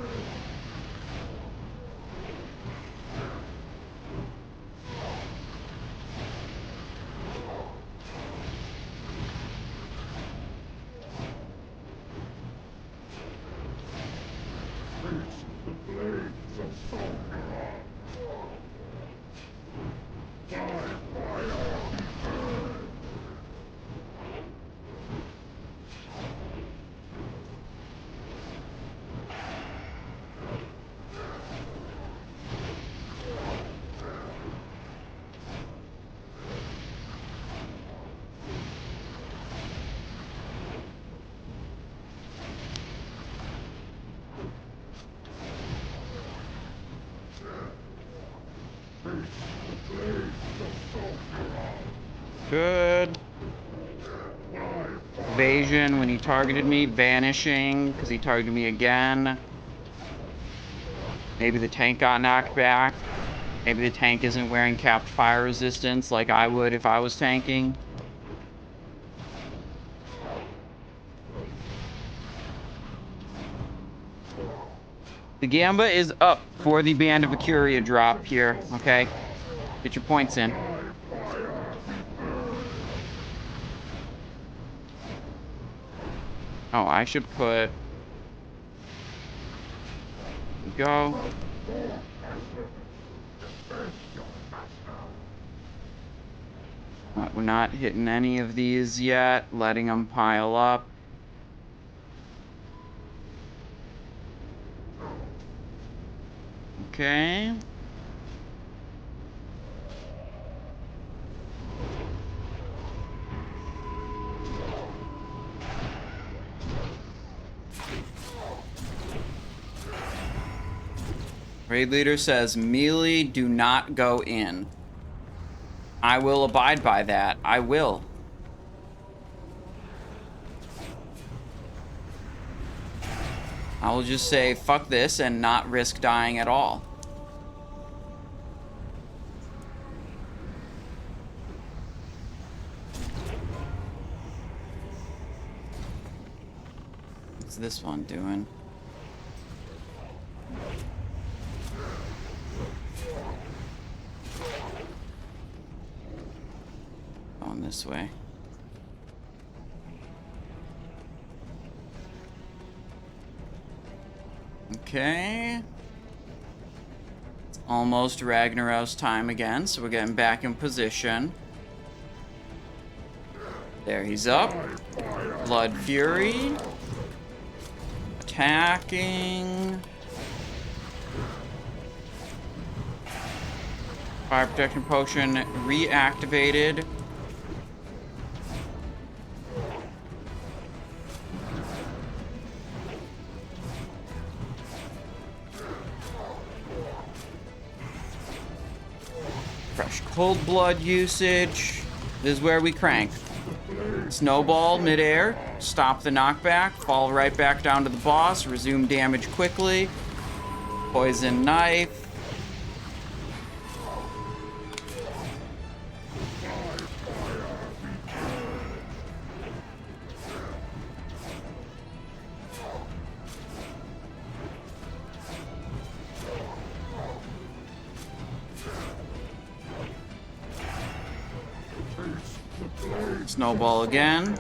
Face the blades of Sulfuron. By fire be burned. Good. Evasion when he targeted me. Vanishing because he targeted me again. Maybe the tank got knocked back. Maybe the tank isn't wearing capped fire resistance like I would if I was tanking. The Gamba is up for the Band of ACCURIA drop here, okay? Get your points in. Oh, I should put... Go. We're not hitting any of these yet, letting them pile up. Okay. Raid leader says, melee do not go in. I will abide by that. I will. I will just say, fuck this, and not risk dying at all. What's this one doing? Going this way. Okay. It's almost Ragnaros time again, so we're getting back in position. There, he's up. Blood Fury. Attacking. Fire Protection Potion reactivated. Fresh cold blood usage. This is where we crank. Snowball midair. Stop the knockback. Fall right back down to the boss. Resume damage quickly. Poison knife. Snowball again.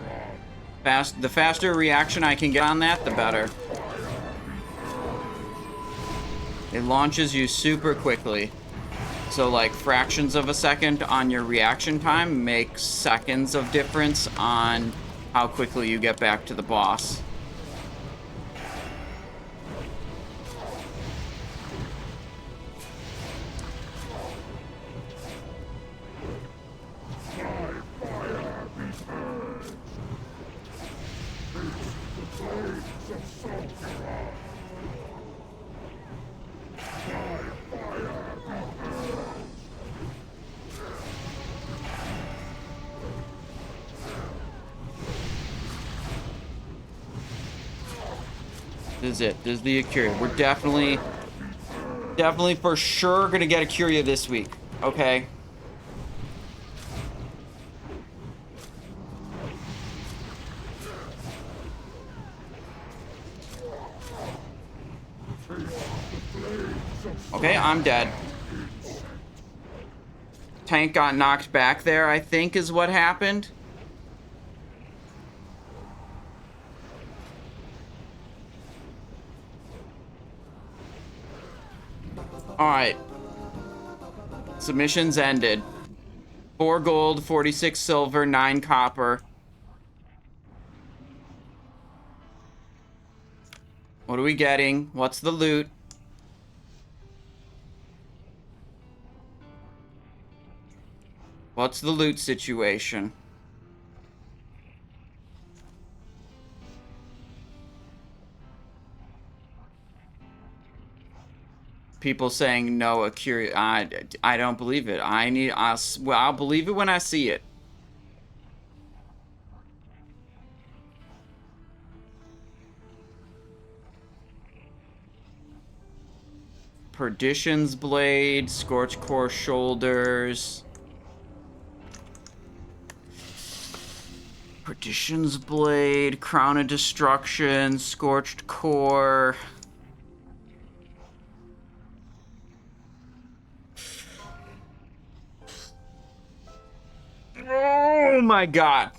The faster reaction I can get on that, the better. It launches you super quickly. So like fractions of a second on your reaction time makes seconds of difference on how quickly you get back to the boss. This is it. This is the ACCURIA. We're definitely for sure gonna get ACCURIA this week. Okay. Okay, I'm dead. Tank got knocked back there, I think is what happened. Alright. Submissions ended. 4 gold, 46 silver, 9 copper. What are we getting? What's the loot? What's the loot situation? People saying no ACCURIA. I don't believe it. I'll believe it when I see it. Perdition's Blade, Scorch Core Shoulders. Perdition's Blade, Crown of Destruction, Scorched Core. Oh my god.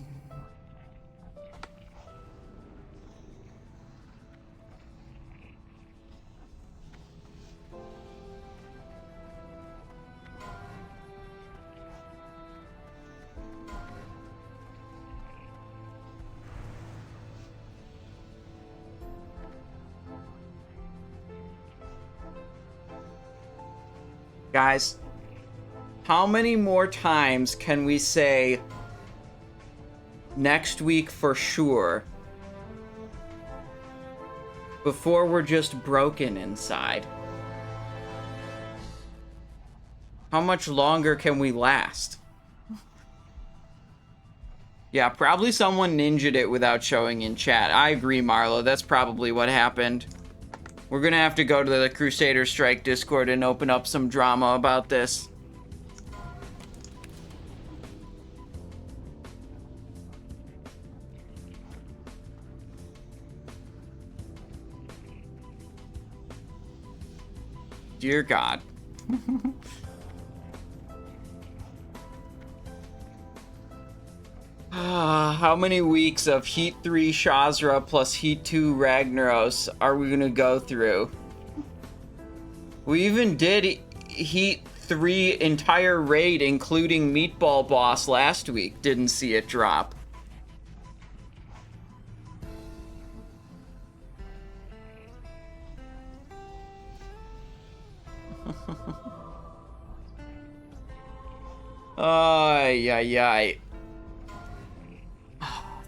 Guys, how many more times can we say next week for sure before we're just broken inside? How much longer can we last? Yeah, probably someone ninja'd it without showing in chat. I agree, Marlo. That's probably what happened. We're gonna have to go to the Crusader Strike Discord and open up some drama about this. Dear God. How many weeks of Heat 3 Shazzrah plus Heat 2 Ragnaros are we gonna go through? We even did Heat 3 entire raid, including Meatball Boss last week. Didn't see it drop. Ay, ay, ay.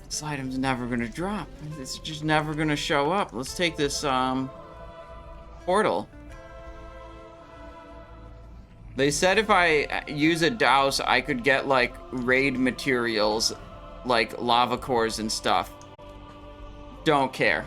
This item's never gonna drop. It's just never gonna show up. Let's take this, portal. They said if I use a douse, I could get, like, raid materials, like lava cores and stuff. Don't care.